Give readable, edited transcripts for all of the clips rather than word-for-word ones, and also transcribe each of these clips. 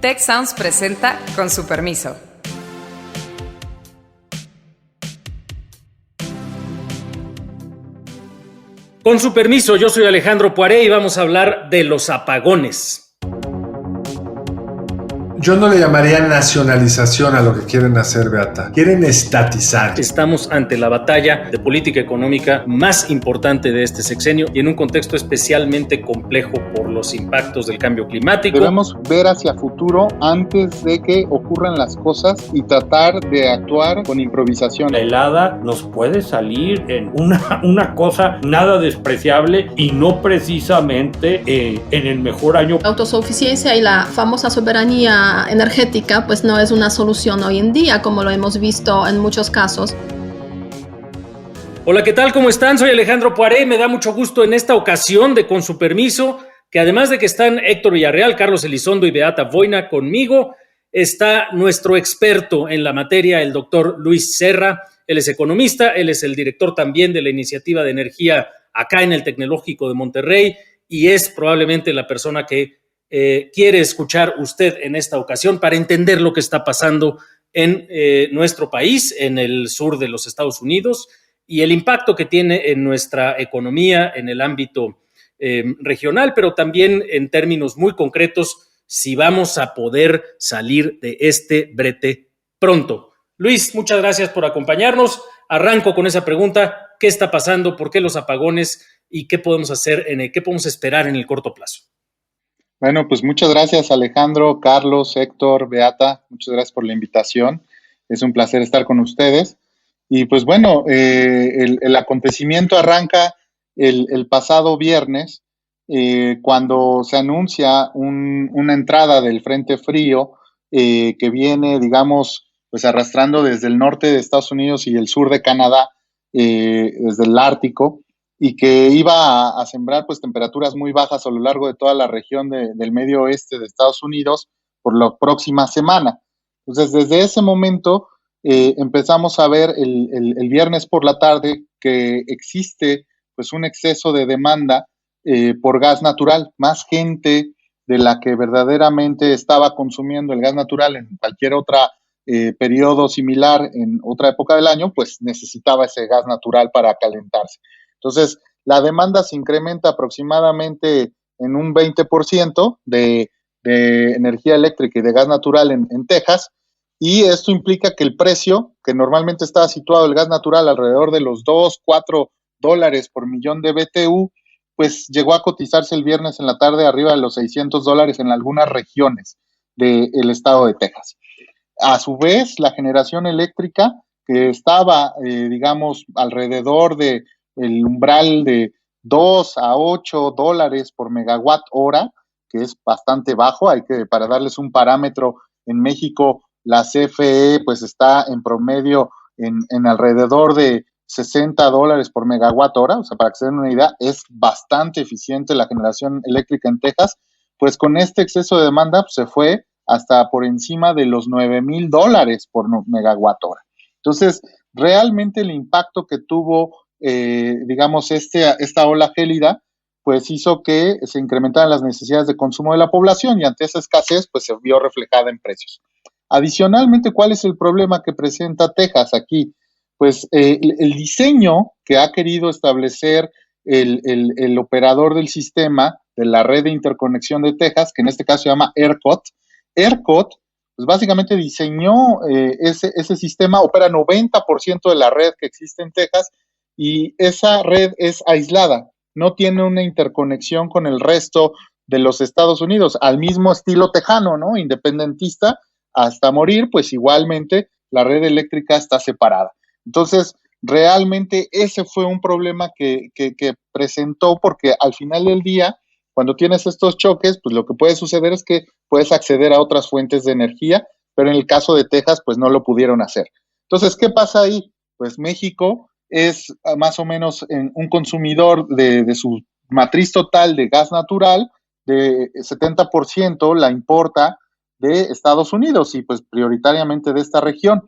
Tech Sounds presenta Con su permiso. Con su permiso, yo soy Alejandro Poiré y vamos a hablar de los apagones. Yo no le llamaría nacionalización a lo que quieren hacer, Beata. Quieren estatizar. Estamos ante la batalla de política económica más importante de este sexenio y en un contexto especialmente complejo por los impactos del cambio climático. Debemos ver hacia futuro antes de que ocurran las cosas y tratar de actuar con improvisación. La helada nos puede salir en una cosa nada despreciable y no precisamente en el mejor año. La autosuficiencia y la famosa soberanía energética pues no es una solución hoy en día, como lo hemos visto en muchos casos. Hola, ¿qué tal? ¿Cómo están? Soy Alejandro Poiré. Me da mucho gusto en esta ocasión de Con su permiso, que además de que están Héctor Villarreal, Carlos Elizondo y Beata Voina conmigo, está nuestro experto en la materia, el doctor Luis Serra. Él es economista, él es el director también de la iniciativa de energía acá en el Tecnológico de Monterrey y es probablemente la persona que quiere escuchar usted en esta ocasión para entender lo que está pasando en nuestro país, en el sur de los Estados Unidos y el impacto que tiene en nuestra economía, en el ámbito regional, pero también en términos muy concretos, si vamos a poder salir de este brete pronto. Luis, muchas gracias por acompañarnos. Arranco con esa pregunta: ¿qué está pasando? ¿Por qué los apagones? ¿Y qué podemos hacer? ¿Qué podemos esperar en el corto plazo? Bueno, pues muchas gracias, Alejandro, Carlos, Héctor, Beata. Muchas gracias por la invitación. Es un placer estar con ustedes. Y pues bueno, el acontecimiento arranca el pasado viernes, cuando se anuncia una entrada del Frente Frío que viene, digamos, pues arrastrando desde el norte de Estados Unidos y el sur de Canadá, desde el Ártico, y que iba a sembrar pues temperaturas muy bajas a lo largo de toda la región del medio oeste de Estados Unidos por la próxima semana. Entonces, desde ese momento empezamos a ver el viernes por la tarde que existe pues un exceso de demanda por gas natural, más gente de la que verdaderamente estaba consumiendo el gas natural en cualquier otra periodo similar en otra época del año, pues necesitaba ese gas natural para calentarse. Entonces, la demanda se incrementa aproximadamente en un 20% de energía eléctrica y de gas natural en Texas, y esto implica que el precio, que normalmente estaba situado el gas natural alrededor de los $2-4 por millón de BTU, pues llegó a cotizarse el viernes en la tarde arriba de los $600 en algunas regiones del estado de Texas. A su vez, la generación eléctrica, que estaba, digamos, alrededor de el umbral de $2 a $8 por megawatt hora, que es bastante bajo. Para darles un parámetro, en México la CFE pues está en promedio en alrededor de $60 por megawatt hora. O sea, para que se den una idea, es bastante eficiente la generación eléctrica en Texas. Pues con este exceso de demanda pues, se fue hasta por encima de los $9,000 por megawatt hora. Entonces, realmente el impacto que tuvo digamos, esta ola gélida, pues hizo que se incrementaran las necesidades de consumo de la población y ante esa escasez, pues se vio reflejada en precios. Adicionalmente, ¿cuál es el problema que presenta Texas aquí? Pues el diseño que ha querido establecer el operador del sistema de la red de interconexión de Texas, que en este caso se llama ERCOT, pues básicamente diseñó ese sistema, opera 90% de la red que existe en Texas, y esa red es aislada, no tiene una interconexión con el resto de los Estados Unidos, al mismo estilo tejano, ¿no? Independentista hasta morir, pues igualmente la red eléctrica está separada. Entonces, realmente ese fue un problema que presentó, porque al final del día, cuando tienes estos choques, pues lo que puede suceder es que puedes acceder a otras fuentes de energía, pero en el caso de Texas, pues no lo pudieron hacer. Entonces, ¿qué pasa ahí? Pues México es más o menos un consumidor de su matriz total de gas natural, de 70% la importa de Estados Unidos y pues prioritariamente de esta región.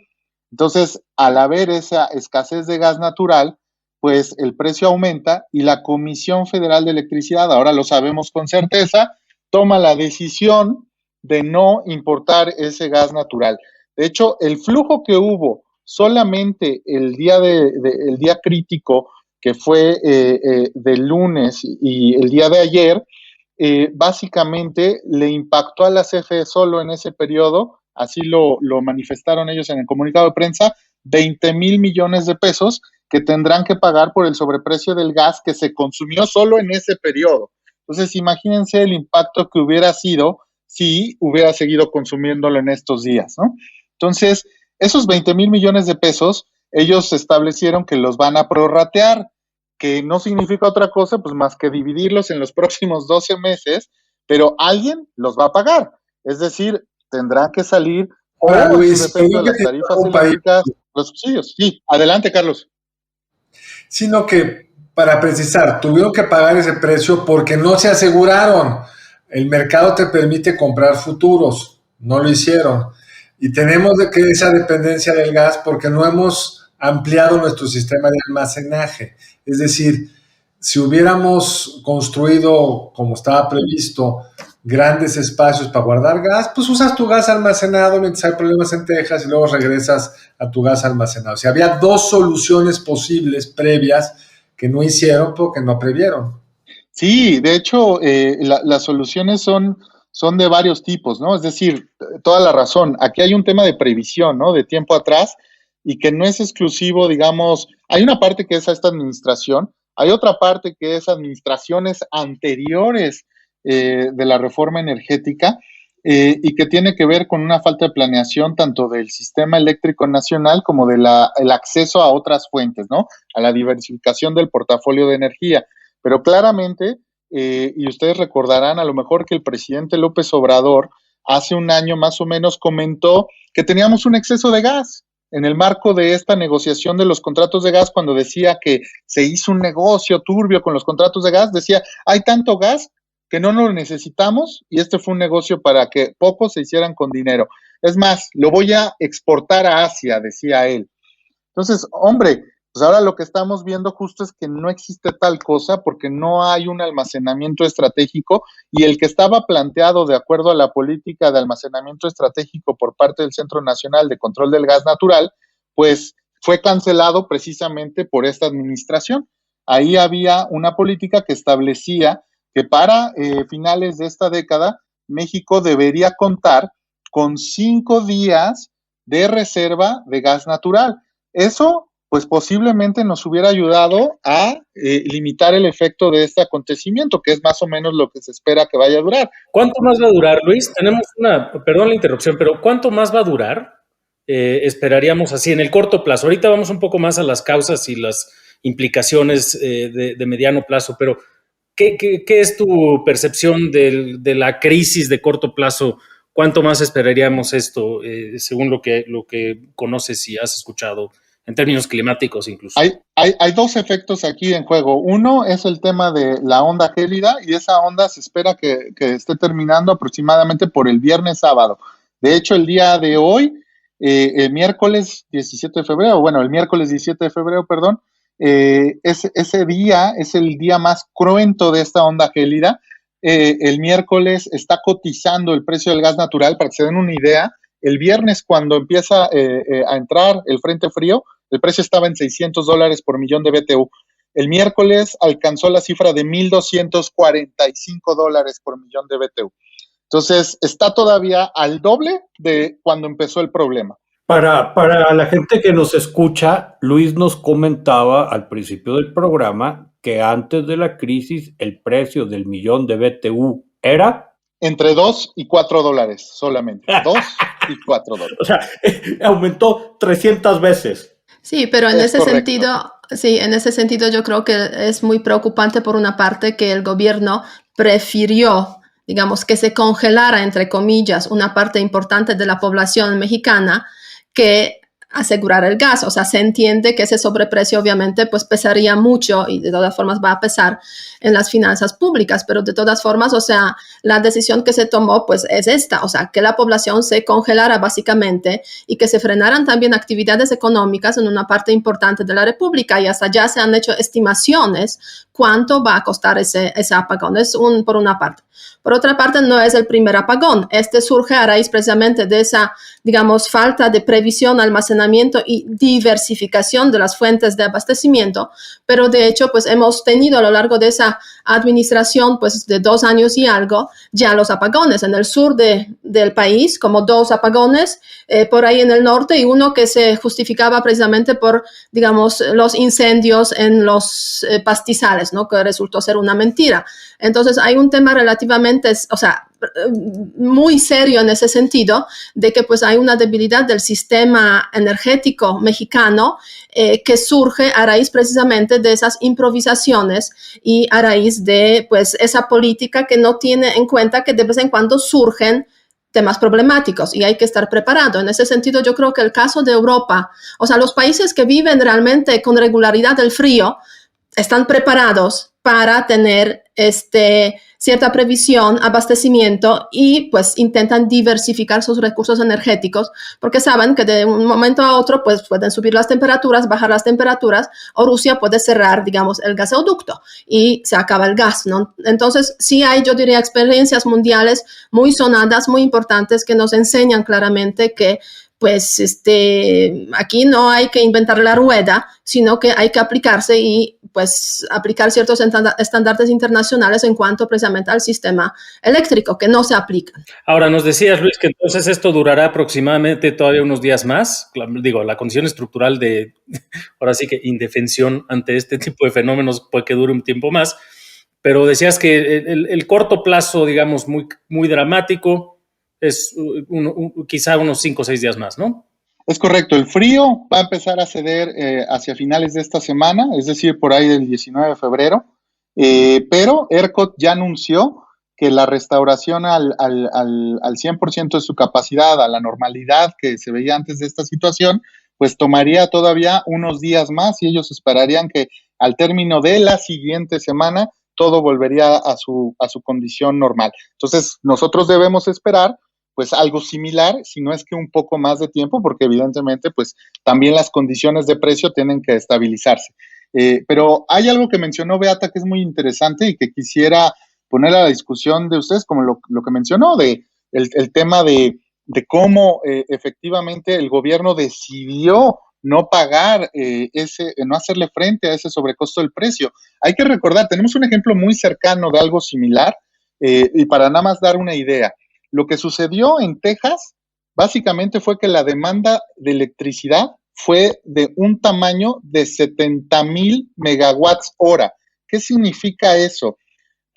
Entonces, al haber esa escasez de gas natural, pues el precio aumenta y la Comisión Federal de Electricidad, ahora lo sabemos con certeza, toma la decisión de no importar ese gas natural. De hecho, el flujo que hubo solamente el día crítico, que fue del lunes y el día de ayer, básicamente le impactó a la CFE solo en ese periodo, así lo manifestaron ellos en el comunicado de prensa, 20,000 millones de pesos que tendrán que pagar por el sobreprecio del gas que se consumió solo en ese periodo. Entonces, imagínense el impacto que hubiera sido si hubiera seguido consumiéndolo en estos días, ¿no? Entonces, esos 20,000 millones de pesos, ellos establecieron que los van a prorratear, que no significa otra cosa, pues más que dividirlos en los próximos 12 meses, pero alguien los va a pagar. Es decir, tendrá que salir Luis, de las tarifas eléctricas, los subsidios. Sí, adelante, Carlos. Sino que, para precisar, tuvieron que pagar ese precio porque no se aseguraron. El mercado te permite comprar futuros, no lo hicieron. Y tenemos esa dependencia del gas porque no hemos ampliado nuestro sistema de almacenaje. Es decir, si hubiéramos construido, como estaba previsto, grandes espacios para guardar gas, pues usas tu gas almacenado mientras hay problemas en Texas y luego regresas a tu gas almacenado. O sea, había dos soluciones posibles previas que no hicieron porque no previeron. Sí, de hecho, las soluciones son de varios tipos, ¿no? Es decir, toda la razón. Aquí hay un tema de previsión, ¿no? De tiempo atrás y que no es exclusivo, digamos, hay una parte que es a esta administración, hay otra parte que es administraciones anteriores de la reforma energética y que tiene que ver con una falta de planeación tanto del sistema eléctrico nacional como del acceso a otras fuentes, ¿no? A la diversificación del portafolio de energía. Pero claramente, y ustedes recordarán a lo mejor que el presidente López Obrador hace un año más o menos comentó que teníamos un exceso de gas en el marco de esta negociación de los contratos de gas, cuando decía que se hizo un negocio turbio con los contratos de gas, decía, hay tanto gas que no lo necesitamos y este fue un negocio para que pocos se hicieran con dinero. Es más, lo voy a exportar a Asia, decía él. Entonces, hombre, pues ahora lo que estamos viendo justo es que no existe tal cosa porque no hay un almacenamiento estratégico y el que estaba planteado de acuerdo a la política de almacenamiento estratégico por parte del Centro Nacional de Control del Gas Natural, pues fue cancelado precisamente por esta administración. Ahí había una política que establecía que para finales de esta década México debería contar con 5 días de reserva de gas natural. Eso pues posiblemente nos hubiera ayudado a limitar el efecto de este acontecimiento, que es más o menos lo que se espera que vaya a durar. ¿Cuánto más va a durar, Luis? Perdón la interrupción, pero ¿cuánto más va a durar? Esperaríamos así en el corto plazo. Ahorita vamos un poco más a las causas y las implicaciones de mediano plazo, pero ¿qué es tu percepción de la crisis de corto plazo? ¿Cuánto más esperaríamos esto, según lo que conoces y has escuchado? En términos climáticos incluso. Hay dos efectos aquí en juego. Uno es el tema de la onda gélida y esa onda se espera que esté terminando aproximadamente por el viernes sábado. De hecho, el día de hoy, el miércoles 17 de febrero, ese día es el día más cruento de esta onda gélida. El miércoles está cotizando el precio del gas natural, para que se den una idea. El viernes, cuando empieza a entrar el frente frío, el precio estaba en $600 por millón de BTU. El miércoles alcanzó la cifra de $1,245 por millón de BTU. Entonces, está todavía al doble de cuando empezó el problema. Para la gente que nos escucha, Luis nos comentaba al principio del programa que antes de la crisis el precio del millón de BTU era... Entre $2 y $4 solamente. $2 y $4. O sea, aumentó 300 veces. Sí, pero en ese sentido yo creo que es muy preocupante por una parte que el gobierno prefirió, digamos, que se congelara, entre comillas, una parte importante de la población mexicana que asegurar el gas. O sea, se entiende que ese sobreprecio obviamente pues pesaría mucho y de todas formas va a pesar en las finanzas públicas, pero de todas formas, o sea, la decisión que se tomó pues es esta, o sea, que la población se congelara básicamente y que se frenaran también actividades económicas en una parte importante de la República y hasta ya se han hecho estimaciones cuánto va a costar ese apagón. Es por una parte. Por otra parte, no es el primer apagón. Este surge a raíz precisamente de esa, digamos, falta de previsión, almacenamiento y diversificación de las fuentes de abastecimiento, pero de hecho, pues hemos tenido a lo largo de esa administración, pues de 2 años y algo, ya los apagones en el sur del país, como 2 apagones, por ahí en el norte, y uno que se justificaba precisamente por, digamos, los incendios en los pastizales, ¿no? Que resultó ser una mentira. Entonces hay un tema relativamente, o sea, muy serio en ese sentido, de que pues hay una debilidad del sistema energético mexicano que surge a raíz precisamente de esas improvisaciones y a raíz de pues esa política que no tiene en cuenta que de vez en cuando surgen temas problemáticos y hay que estar preparado. En ese sentido, yo creo que el caso de Europa, o sea, los países que viven realmente con regularidad el frío, están preparados para tener cierta previsión, abastecimiento y pues intentan diversificar sus recursos energéticos porque saben que de un momento a otro pues pueden subir las temperaturas, bajar las temperaturas o Rusia puede cerrar, digamos, el gasoducto y se acaba el gas, ¿no? Entonces sí hay, yo diría, experiencias mundiales muy sonadas, muy importantes que nos enseñan claramente que pues aquí no hay que inventar la rueda, sino que hay que aplicarse y pues aplicar ciertos estándares internacionales en cuanto precisamente al sistema eléctrico, que no se aplican. Ahora, nos decías, Luis, que entonces esto durará aproximadamente todavía unos días más. Digo, la condición estructural de, ahora sí que indefensión ante este tipo de fenómenos puede que dure un tiempo más, pero decías que el corto plazo, digamos, muy, muy dramático, es quizá unos 5 o 6 días más, ¿no? Es correcto, el frío va a empezar a ceder hacia finales de esta semana, es decir, por ahí del 19 de febrero, pero ERCOT ya anunció que la restauración al 100% de su capacidad, a la normalidad que se veía antes de esta situación, pues tomaría todavía unos días más y ellos esperarían que al término de la siguiente semana todo volvería a su condición normal. Entonces, nosotros debemos esperar pues algo similar, si no es que un poco más de tiempo, porque evidentemente pues también las condiciones de precio tienen que estabilizarse. Pero hay algo que mencionó Beata que es muy interesante y que quisiera poner a la discusión de ustedes, como lo que mencionó, de el tema de cómo efectivamente el gobierno decidió no pagar no hacerle frente a ese sobrecosto del precio. Hay que recordar, tenemos un ejemplo muy cercano de algo similar, y para nada más dar una idea, lo que sucedió en Texas básicamente fue que la demanda de electricidad fue de un tamaño de 70,000 megawatts hora. ¿Qué significa eso?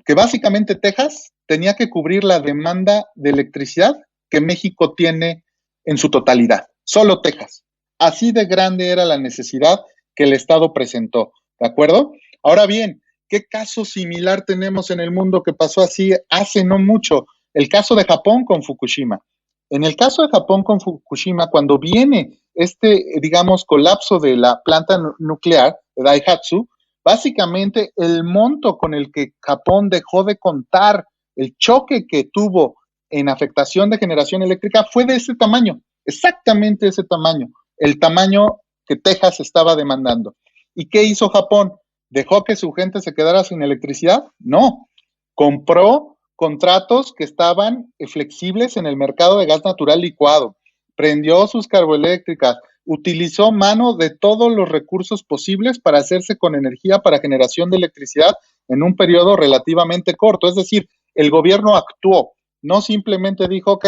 Que básicamente Texas tenía que cubrir la demanda de electricidad que México tiene en su totalidad. Solo Texas. Así de grande era la necesidad que el Estado presentó. ¿De acuerdo? Ahora bien, ¿qué caso similar tenemos en el mundo que pasó así hace no mucho? El caso de Japón con Fukushima. En el caso de Japón con Fukushima, cuando viene digamos, colapso de la planta nuclear de Daihatsu, básicamente el monto con el que Japón dejó de contar el choque que tuvo en afectación de generación eléctrica fue de ese tamaño, exactamente ese tamaño, el tamaño que Texas estaba demandando. ¿Y qué hizo Japón? ¿Dejó que su gente se quedara sin electricidad? No, compró contratos que estaban flexibles en el mercado de gas natural licuado, prendió sus carboeléctricas, utilizó mano de todos los recursos posibles para hacerse con energía para generación de electricidad en un periodo relativamente corto. Es decir, el gobierno actuó, no simplemente dijo, ok,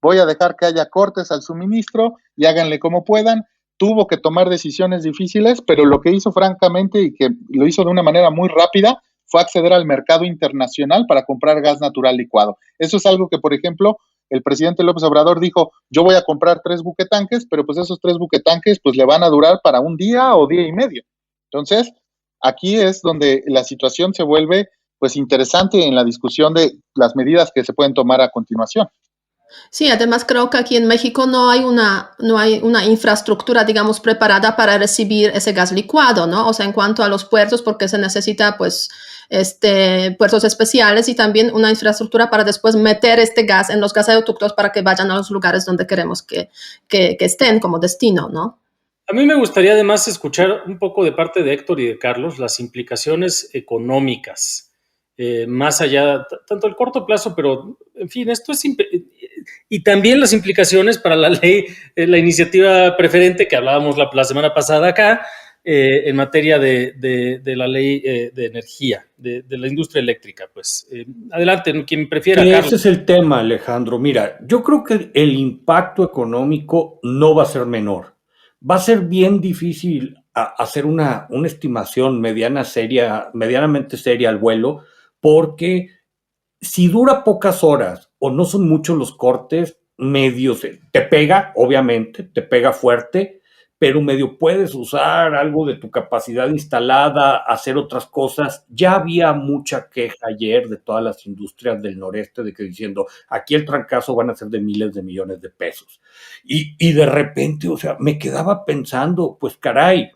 voy a dejar que haya cortes al suministro y háganle como puedan. Tuvo que tomar decisiones difíciles, pero lo que hizo francamente y que lo hizo de una manera muy rápida fue acceder al mercado internacional para comprar gas natural licuado. Eso es algo que, por ejemplo, el presidente López Obrador dijo, yo voy a comprar 3 buquetanques, pero pues esos 3 buquetanques pues le van a durar para un día o día y medio. Entonces, aquí es donde la situación se vuelve pues interesante en la discusión de las medidas que se pueden tomar a continuación. Sí, además creo que aquí en México no hay una infraestructura, digamos, preparada para recibir ese gas licuado, ¿no? O sea, en cuanto a los puertos, porque se necesita, pues, puertos especiales y también una infraestructura para después meter este gas en los gasoductos para que vayan a los lugares donde queremos que estén como destino, ¿no? A mí me gustaría además escuchar un poco de parte de Héctor y de Carlos las implicaciones económicas más allá, tanto el corto plazo, pero en fin, esto es... Y también las implicaciones para la ley, la iniciativa preferente que hablábamos la semana pasada acá, en materia de la ley de energía, de la industria eléctrica. Pues adelante, quien prefiera. Ese Carlos. es el tema, Alejandro. Mira, yo creo que el impacto económico no va a ser menor. Va a ser bien difícil hacer una estimación medianamente seria al vuelo, porque si dura pocas horas o no son muchos los cortes, medio te pega, obviamente, te pega fuerte, pero medio puedes usar algo de tu capacidad instalada, hacer otras cosas. Ya había mucha queja ayer de todas las industrias del noreste de que diciendo, aquí el trancazo van a ser de miles de millones de pesos. Y de repente, o sea, me quedaba pensando, pues caray,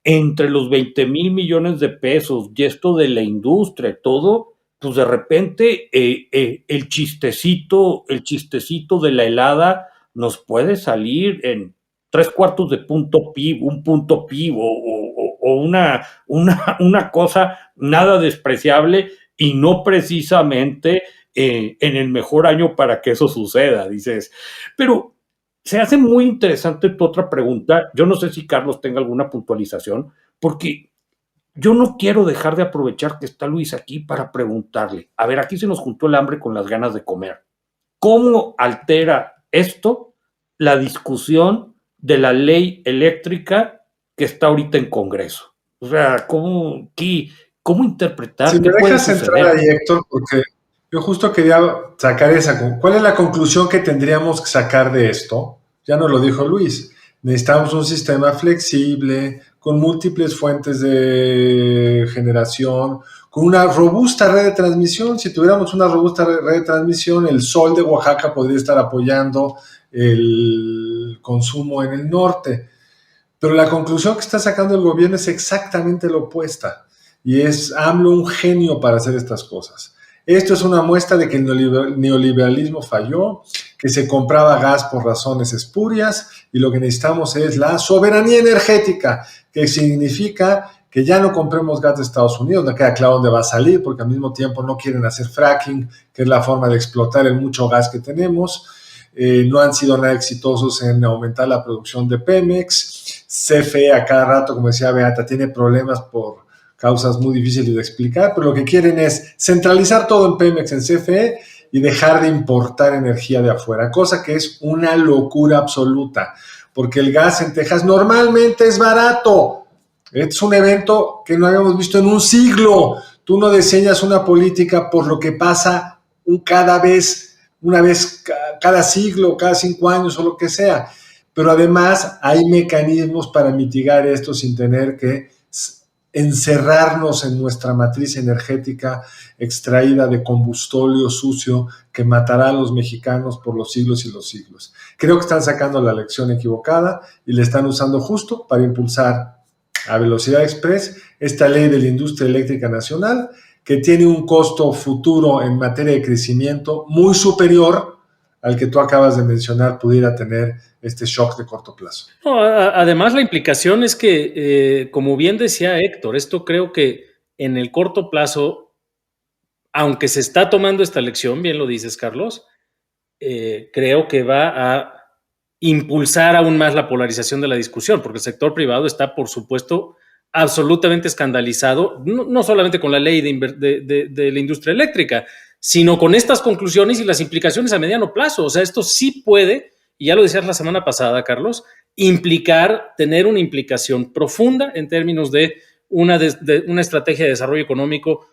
entre los 20,000 millones de pesos y esto de la industria, todo, pues de repente el chistecito de la helada nos puede salir en 3/4 de punto PIB, un punto PIB o una cosa nada despreciable y no precisamente en el mejor año para que eso suceda, dices. Pero se hace muy interesante tu otra pregunta. Yo no sé si Carlos tenga alguna puntualización, porque yo no quiero dejar de aprovechar que está Luis aquí para preguntarle, a ver, aquí se nos juntó el hambre con las ganas de comer. ¿Cómo altera esto la discusión de la ley eléctrica que está ahorita en Congreso? O sea, ¿cómo interpretar? Si me dejas entrar ahí, Héctor, porque yo justo quería sacar ¿cuál es la conclusión que tendríamos que sacar de esto? Ya nos lo dijo Luis. Necesitamos un sistema flexible, con múltiples fuentes de generación, con una robusta red de transmisión. Si tuviéramos una robusta red de transmisión, el sol de Oaxaca podría estar apoyando el consumo en el norte. Pero la conclusión que está sacando el gobierno es exactamente la opuesta. Y es AMLO un genio para hacer estas cosas. Esto es una muestra de que el neoliberalismo falló, que se compraba gas por razones espurias y lo que necesitamos es la soberanía energética, que significa que ya no compremos gas de Estados Unidos, no queda claro dónde va a salir, porque al mismo tiempo no quieren hacer fracking, que es la forma de explotar el mucho gas que tenemos. No han sido nada exitosos en aumentar la producción de Pemex. CFE a cada rato, como decía Beata, tiene problemas por causas muy difíciles de explicar, pero lo que quieren es centralizar todo en Pemex, en CFE, y dejar de importar energía de afuera, cosa que es una locura absoluta, porque el gas en Texas normalmente es barato. Es un evento que no habíamos visto en un siglo. Tú no diseñas una política por lo que pasa una vez cada siglo, cada 5 años o lo que sea. Pero además hay mecanismos para mitigar esto sin tener que encerrarnos en nuestra matriz energética extraída de combustóleo sucio que matará a los mexicanos por los siglos y los siglos. Creo que están sacando la lección equivocada y le están usando justo para impulsar a velocidad express esta ley de la industria eléctrica nacional, que tiene un costo futuro en materia de crecimiento muy superior al que tú acabas de mencionar pudiera tener este shock de corto plazo. No, además, la implicación es que, como bien decía Héctor, esto creo que en el corto plazo, aunque se está tomando esta lección, bien lo dices, Carlos, creo que va a impulsar aún más la polarización de la discusión, porque el sector privado está, por supuesto, absolutamente escandalizado, no solamente con la ley de la industria eléctrica, sino con estas conclusiones y las implicaciones a mediano plazo. O sea, esto sí puede, y ya lo decías la semana pasada, Carlos, tener una implicación profunda en términos de una estrategia de desarrollo económico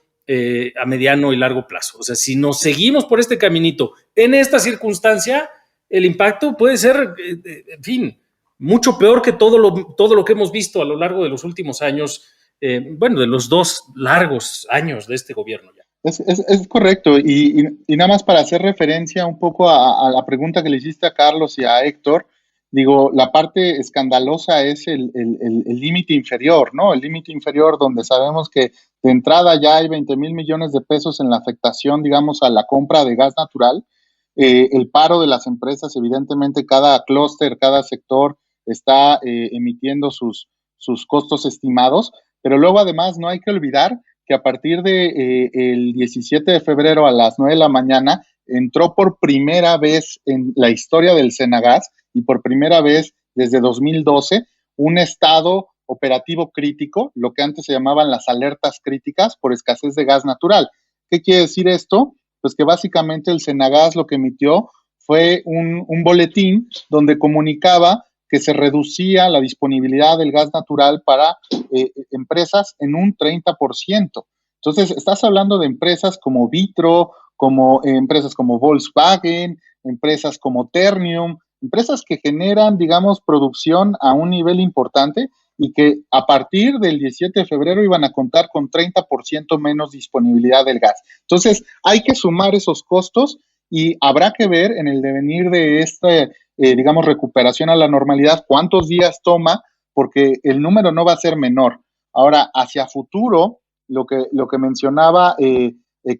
a mediano y largo plazo. O sea, si nos seguimos por este caminito en esta circunstancia, el impacto puede ser, en fin, mucho peor que todo lo que hemos visto a lo largo de los últimos años, de los 2 largos años de este gobierno ya. Es correcto, y nada más para hacer referencia un poco a la pregunta que le hiciste a Carlos y a Héctor, digo, la parte escandalosa es el límite inferior, ¿no? El límite inferior donde sabemos que de entrada ya hay 20,000 millones de pesos en la afectación, digamos, a la compra de gas natural. El paro de las empresas, evidentemente cada clúster, cada sector está emitiendo sus costos estimados, pero luego además no hay que olvidar que a partir de el 17 de febrero a las 9 de la mañana entró por primera vez en la historia del Senagas y por primera vez desde 2012 un estado operativo crítico, lo que antes se llamaban las alertas críticas por escasez de gas natural. ¿Qué quiere decir esto? Pues que básicamente el Senagas lo que emitió fue un boletín donde comunicaba que se reducía la disponibilidad del gas natural para empresas en un 30%. Entonces, estás hablando de empresas como Vitro, como empresas como Volkswagen, empresas como Ternium, empresas que generan, digamos, producción a un nivel importante y que a partir del 17 de febrero iban a contar con 30% menos disponibilidad del gas. Entonces, hay que sumar esos costos y habrá que ver en el devenir de esta, digamos, recuperación a la normalidad, cuántos días toma, porque el número no va a ser menor. Ahora, hacia futuro, lo que mencionaba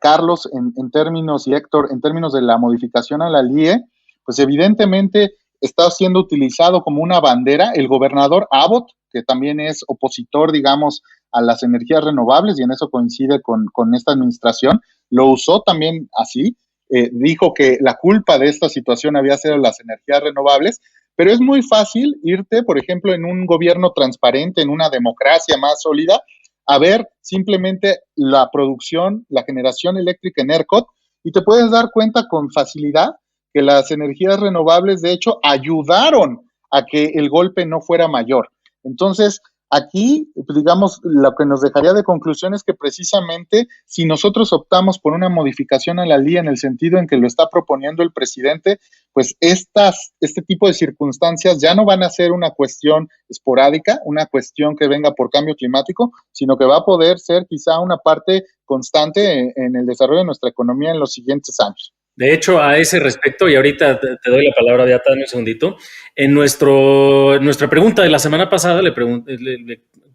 Carlos en términos, y Héctor, en términos de la modificación a la LIE, pues evidentemente está siendo utilizado como una bandera. El gobernador Abbott, que también es opositor, digamos, a las energías renovables, y en eso coincide con esta administración, lo usó también así. Dijo que la culpa de esta situación había sido las energías renovables, pero es muy fácil irte, por ejemplo, en un gobierno transparente, en una democracia más sólida, a ver simplemente la producción, la generación eléctrica en ERCOT, y te puedes dar cuenta con facilidad que las energías renovables, de hecho, ayudaron a que el golpe no fuera mayor. Entonces, aquí, digamos, lo que nos dejaría de conclusión es que precisamente si nosotros optamos por una modificación a la LIE en el sentido en que lo está proponiendo el presidente, pues este tipo de circunstancias ya no van a ser una cuestión esporádica, una cuestión que venga por cambio climático, sino que va a poder ser quizá una parte constante en el desarrollo de nuestra economía en los siguientes años. De hecho, a ese respecto, y ahorita te doy la palabra, Beata, dame un segundito, en nuestra pregunta de la semana pasada le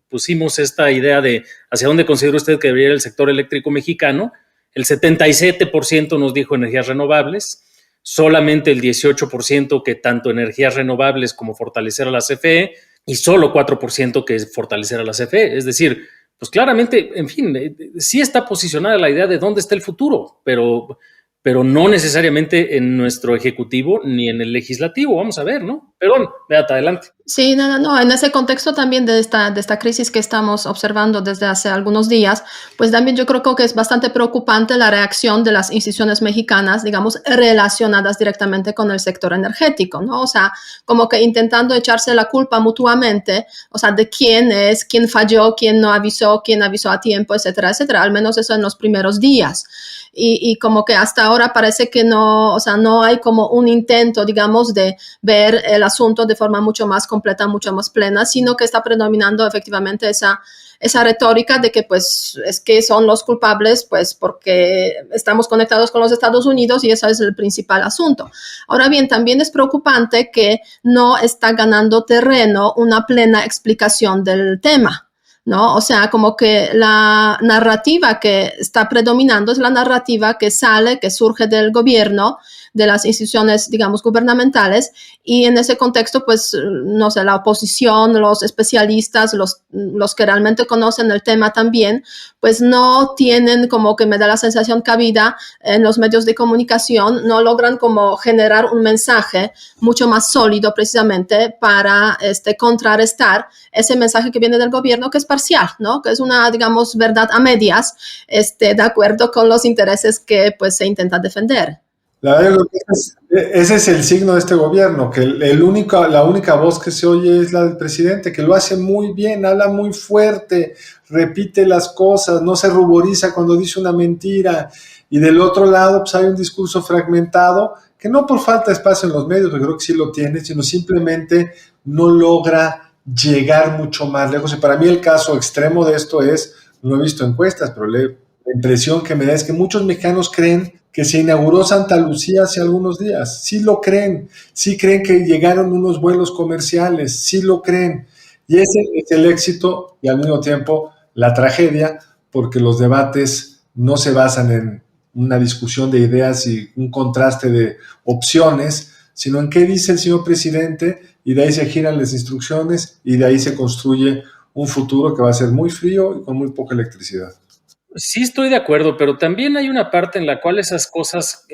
pusimos esta idea de hacia dónde considera usted que debería ir el sector eléctrico mexicano. El 77% nos dijo energías renovables, solamente el 18% que tanto energías renovables como fortalecer a la CFE, y solo 4% que fortalecer a la CFE. Es decir, pues claramente, en fin, sí está posicionada la idea de dónde está el futuro, pero no necesariamente en nuestro ejecutivo ni en el legislativo. Vamos a ver, ¿no? Perdón, Beata, adelante. Sí, no. En ese contexto también de esta crisis que estamos observando desde hace algunos días, pues también yo creo que es bastante preocupante la reacción de las instituciones mexicanas, digamos, relacionadas directamente con el sector energético, ¿no? O sea, como que intentando echarse la culpa mutuamente, o sea, de quién falló, quién no avisó, quién avisó a tiempo, etcétera, etcétera. Al menos eso en los primeros días. Y como que hasta ahora parece que no, o sea, no hay como un intento, digamos, de ver el asunto de forma mucho más completa, mucho más plena, sino que está predominando efectivamente esa retórica de que pues es que son los culpables pues porque estamos conectados con los Estados Unidos y ese es el principal asunto. Ahora bien, también es preocupante que no está ganando terreno una plena explicación del tema, ¿no? O sea, como que la narrativa que está predominando es la narrativa que surge del gobierno, de las instituciones, digamos, gubernamentales, y en ese contexto, pues, no sé, la oposición, los especialistas, los que realmente conocen el tema también, pues no tienen, como que me da la sensación, cabida en los medios de comunicación, no logran como generar un mensaje mucho más sólido precisamente para contrarrestar ese mensaje que viene del gobierno, que es parcial, ¿no? Que es una, digamos, verdad a medias, de acuerdo con los intereses que pues se intenta defender. La verdad, ese es el signo de este gobierno, que la única voz que se oye es la del presidente, que lo hace muy bien, habla muy fuerte, repite las cosas, no se ruboriza cuando dice una mentira, y del otro lado pues hay un discurso fragmentado, que no por falta de espacio en los medios, porque creo que sí lo tiene, sino simplemente no logra llegar mucho más lejos. Y para mí el caso extremo de esto es, no he visto encuestas, pero la impresión que me da es que muchos mexicanos creen que se inauguró Santa Lucía hace algunos días. Sí lo creen, sí creen que llegaron unos vuelos comerciales, sí lo creen. Y ese es el éxito y al mismo tiempo la tragedia, porque los debates no se basan en una discusión de ideas y un contraste de opciones, sino en qué dice el señor presidente, y de ahí se giran las instrucciones y de ahí se construye un futuro que va a ser muy frío y con muy poca electricidad. Sí, estoy de acuerdo, pero también hay una parte en la cual esas cosas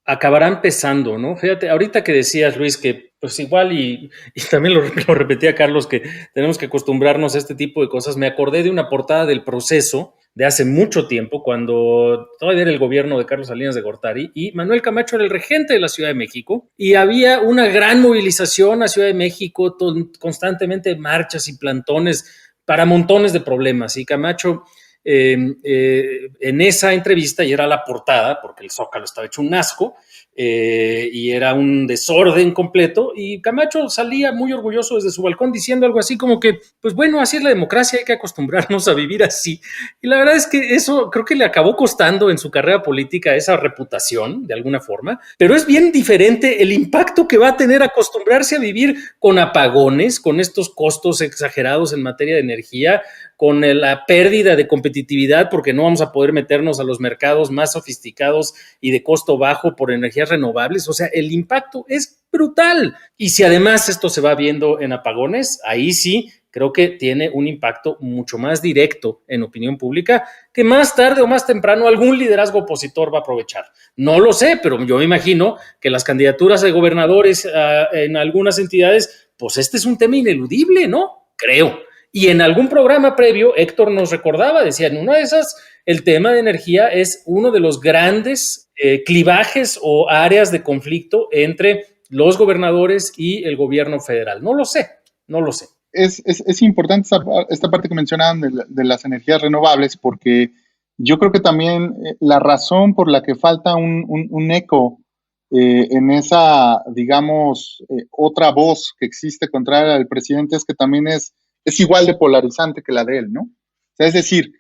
acabarán pesando, ¿no? Fíjate, ahorita que decías, Luis, que pues igual y también lo repetía Carlos, que tenemos que acostumbrarnos a este tipo de cosas, me acordé de una portada del Proceso de hace mucho tiempo, cuando todavía era el gobierno de Carlos Salinas de Gortari y Manuel Camacho era el regente de la Ciudad de México y había una gran movilización a Ciudad de México, constantemente marchas y plantones para montones de problemas y Camacho en esa entrevista, y era la portada, porque el Zócalo estaba hecho un asco, y era un desorden completo, y Camacho salía muy orgulloso desde su balcón diciendo algo así como que, pues bueno, así es la democracia, hay que acostumbrarnos a vivir así. Y la verdad es que eso creo que le acabó costando en su carrera política esa reputación, de alguna forma, pero es bien diferente el impacto que va a tener acostumbrarse a vivir con apagones, con estos costos exagerados en materia de energía, con la pérdida de competitividad porque no vamos a poder meternos a los mercados más sofisticados y de costo bajo por energías renovables. O sea, el impacto es brutal. Y si además esto se va viendo en apagones, ahí sí creo que tiene un impacto mucho más directo en opinión pública que más tarde o más temprano algún liderazgo opositor va a aprovechar. No lo sé, pero yo me imagino que las candidaturas de gobernadores en algunas entidades, pues este es un tema ineludible, ¿no? Creo. Y en algún programa previo, Héctor nos recordaba, decía, en una de esas, el tema de energía es uno de los grandes clivajes o áreas de conflicto entre los gobernadores y el gobierno federal. No lo sé. Es importante esta parte que mencionaban de las energías renovables, porque yo creo que también la razón por la que falta un eco en esa, digamos, otra voz que existe contra el presidente es que también es igual de polarizante que la de él, ¿no? O sea, es decir,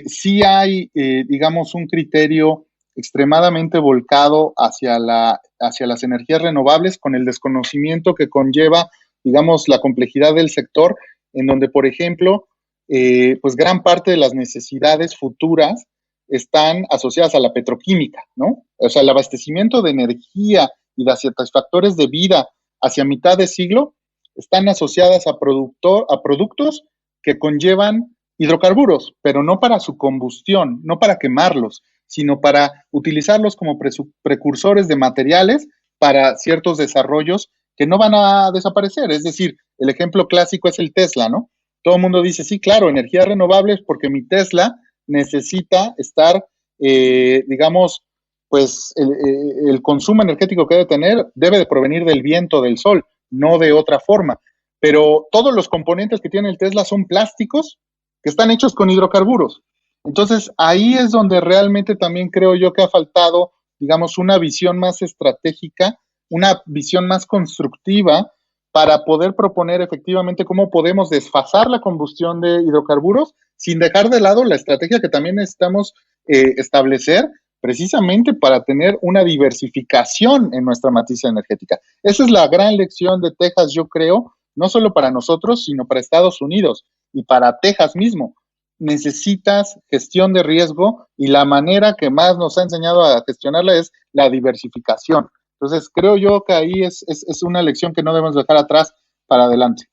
sí hay, digamos, un criterio extremadamente volcado hacia las energías renovables con el desconocimiento que conlleva, digamos, la complejidad del sector, en donde, por ejemplo, pues gran parte de las necesidades futuras están asociadas a la petroquímica, ¿no? O sea, el abastecimiento de energía y de satisfactores de vida hacia mitad de siglo están asociadas a productos que conllevan hidrocarburos, pero no para su combustión, no para quemarlos, sino para utilizarlos como precursores de materiales para ciertos desarrollos que no van a desaparecer. Es decir, el ejemplo clásico es el Tesla, ¿no? Todo el mundo dice, sí, claro, energías renovables porque mi Tesla necesita estar, digamos, pues el consumo energético que debe tener debe de provenir del viento, del sol, no de otra forma. Pero todos los componentes que tiene el Tesla son plásticos que están hechos con hidrocarburos. Entonces, ahí es donde realmente también creo yo que ha faltado, digamos, una visión más estratégica, una visión más constructiva para poder proponer efectivamente cómo podemos desfasar la combustión de hidrocarburos sin dejar de lado la estrategia que también necesitamos establecer precisamente para tener una diversificación en nuestra matriz energética. Esa es la gran lección de Texas, yo creo, no solo para nosotros, sino para Estados Unidos y para Texas mismo. Necesitas gestión de riesgo y la manera que más nos ha enseñado a gestionarla es la diversificación. Entonces, creo yo que ahí es una lección que no debemos dejar atrás para adelante.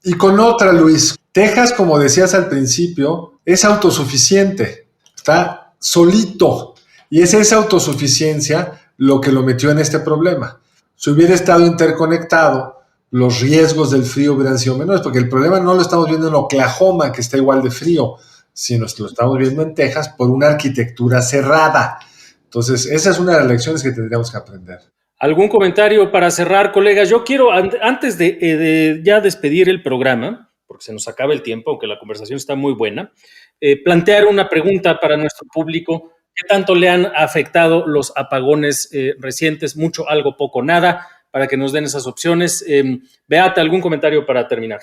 Y con otra, Luis, Texas, como decías al principio, es autosuficiente, está solito. Y es esa autosuficiencia lo que lo metió en este problema. Si hubiera estado interconectado, los riesgos del frío hubieran sido menores, porque el problema no lo estamos viendo en Oklahoma, que está igual de frío, sino que lo estamos viendo en Texas por una arquitectura cerrada. Entonces, esa es una de las lecciones que tendríamos que aprender. ¿Algún comentario para cerrar, colegas? Yo quiero, antes de ya despedir el programa, porque se nos acaba el tiempo, aunque la conversación está muy buena, plantear una pregunta para nuestro público. ¿Qué tanto le han afectado los apagones recientes? ¿Mucho, algo, poco, nada? Para que nos den esas opciones. Beata, ¿algún comentario para terminar?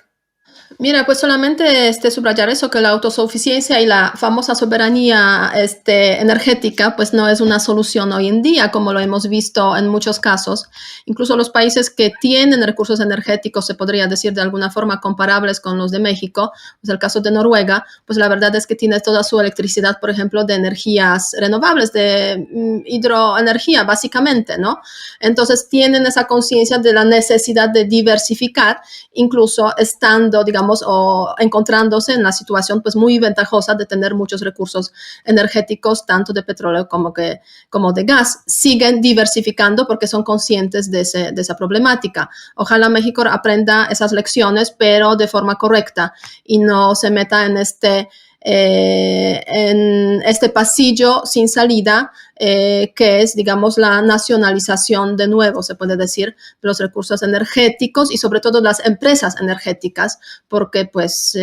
Mira, pues solamente subrayar eso, que la autosuficiencia y la famosa soberanía energética pues no es una solución hoy en día, como lo hemos visto en muchos casos. Incluso los países que tienen recursos energéticos, se podría decir de alguna forma comparables con los de México, pues el caso de Noruega, pues la verdad es que tiene toda su electricidad, por ejemplo, de energías renovables, de hidroenergía, básicamente, ¿no? Entonces tienen esa conciencia de la necesidad de diversificar, incluso estando, digamos, digamos, o encontrándose en la situación pues muy ventajosa de tener muchos recursos energéticos, tanto de petróleo como de gas. Siguen diversificando porque son conscientes de esa problemática. Ojalá México aprenda esas lecciones, pero de forma correcta y no se meta en este pasillo sin salida, que es, digamos, la nacionalización de nuevo, se puede decir, de los recursos energéticos y sobre todo las empresas energéticas, porque pues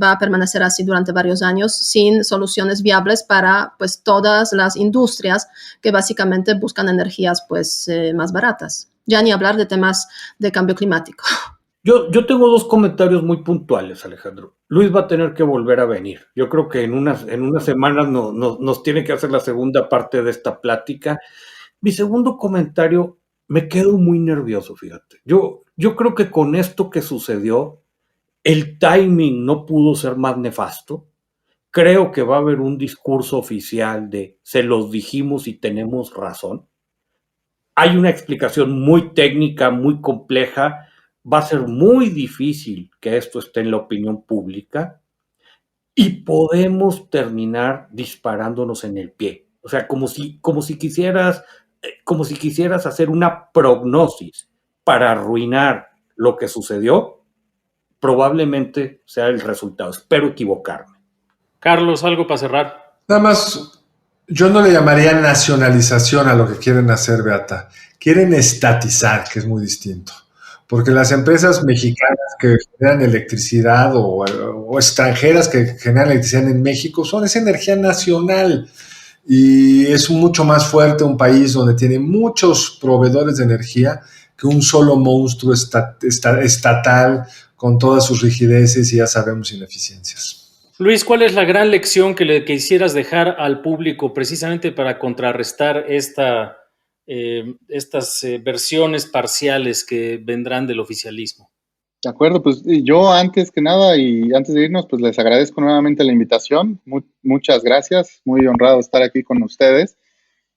va a permanecer así durante varios años sin soluciones viables para pues todas las industrias que básicamente buscan energías pues más baratas. Ya ni hablar de temas de cambio climático. Yo tengo 2 comentarios muy puntuales, Alejandro. Luis va a tener que volver a venir. Yo creo que en unas semanas nos tiene que hacer la segunda parte de esta plática. Mi segundo comentario, me quedo muy nervioso, fíjate. Yo creo que con esto que sucedió, el timing no pudo ser más nefasto. Creo que va a haber un discurso oficial de se los dijimos y tenemos razón. Hay una explicación muy técnica, muy compleja. Va a ser muy difícil que esto esté en la opinión pública y podemos terminar disparándonos en el pie. O sea, como si quisieras hacer una prognosis para arruinar lo que sucedió, probablemente sea el resultado. Espero equivocarme. Carlos, algo para cerrar. Nada más, yo no le llamaría nacionalización a lo que quieren hacer, Beata. Quieren estatizar, que es muy distinto. Porque las empresas mexicanas que generan electricidad o extranjeras que generan electricidad en México es energía nacional y es mucho más fuerte un país donde tiene muchos proveedores de energía que un solo monstruo estatal con todas sus rigideces y ya sabemos ineficiencias. Luis, ¿cuál es la gran lección que le quisieras dejar al público precisamente para contrarrestar estas versiones parciales que vendrán del oficialismo? De acuerdo, pues yo antes que nada y antes de irnos, pues les agradezco nuevamente la invitación. Muchas gracias, muy honrado estar aquí con ustedes.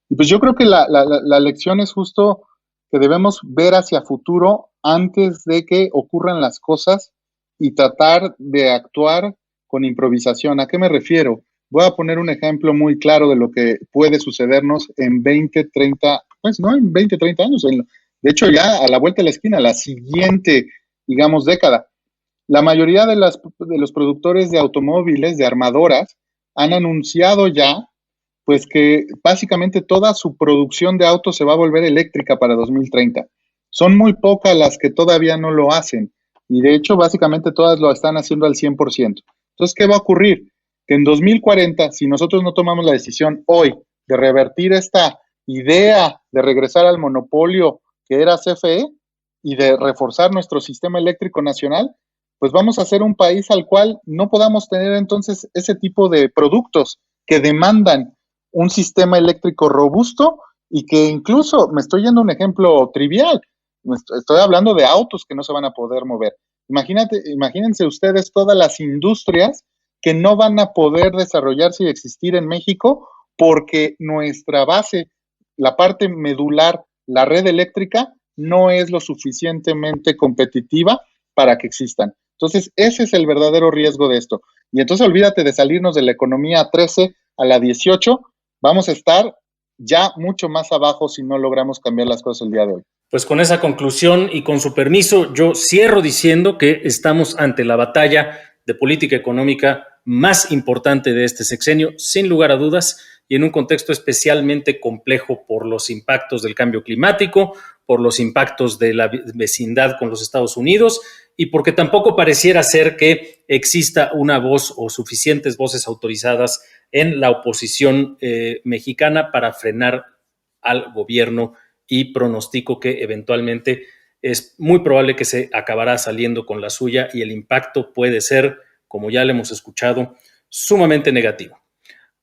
Y pues yo creo que la lección es justo que debemos ver hacia futuro antes de que ocurran las cosas y tratar de actuar con improvisación. ¿A qué me refiero? Voy a poner un ejemplo muy claro de lo que puede sucedernos en 20, 30, pues no en 20, 30 años, de hecho ya a la vuelta de la esquina, la siguiente, digamos, década. La mayoría de los productores de automóviles, de armadoras, han anunciado ya, pues que básicamente toda su producción de autos se va a volver eléctrica para 2030. Son muy pocas las que todavía no lo hacen y de hecho básicamente todas lo están haciendo al 100%. Entonces, ¿qué va a ocurrir? Que en 2040, si nosotros no tomamos la decisión hoy de revertir esta idea de regresar al monopolio que era CFE y de reforzar nuestro sistema eléctrico nacional, pues vamos a ser un país al cual no podamos tener entonces ese tipo de productos que demandan un sistema eléctrico robusto y que incluso, me estoy yendo a un ejemplo trivial, estoy hablando de autos que no se van a poder mover. Imagínense ustedes todas las industrias que no van a poder desarrollarse y existir en México porque nuestra base, la parte medular, la red eléctrica, no es lo suficientemente competitiva para que existan. Entonces, ese es el verdadero riesgo de esto. Y entonces olvídate de salirnos de la economía 13 a la 18, vamos a estar ya mucho más abajo si no logramos cambiar las cosas el día de hoy. Pues con esa conclusión y con su permiso, yo cierro diciendo que estamos ante la batalla de política económica más importante de este sexenio, sin lugar a dudas, y en un contexto especialmente complejo por los impactos del cambio climático, por los impactos de la vecindad con los Estados Unidos y porque tampoco pareciera ser que exista una voz o suficientes voces autorizadas en la oposición mexicana para frenar al gobierno, y pronostico que eventualmente es muy probable que se acabará saliendo con la suya y el impacto puede ser, como ya le hemos escuchado, sumamente negativo.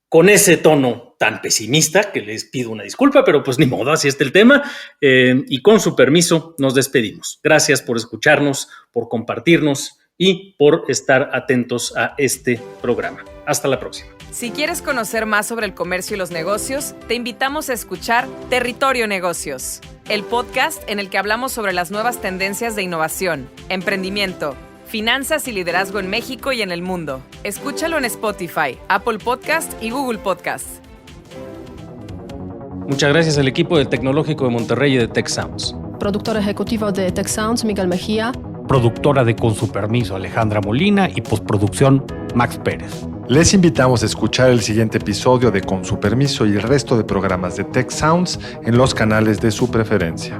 Con ese tono tan pesimista, que les pido una disculpa, pero pues ni modo, así está el tema, y con su permiso nos despedimos. Gracias por escucharnos, por compartirnos y por estar atentos a este programa. Hasta la próxima. Si quieres conocer más sobre el comercio y los negocios, te invitamos a escuchar Territorio Negocios, el podcast en el que hablamos sobre las nuevas tendencias de innovación, emprendimiento, Finanzas y liderazgo en México y en el mundo. Escúchalo en Spotify, Apple Podcast y Google Podcast. Muchas gracias al equipo del Tecnológico de Monterrey y de Tech Sounds. Productor ejecutivo de Tech Sounds, Miguel Mejía. Productora de Con su permiso, Alejandra Molina, y postproducción, Max Pérez. Les invitamos a escuchar el siguiente episodio de Con su permiso y el resto de programas de Tech Sounds en los canales de su preferencia.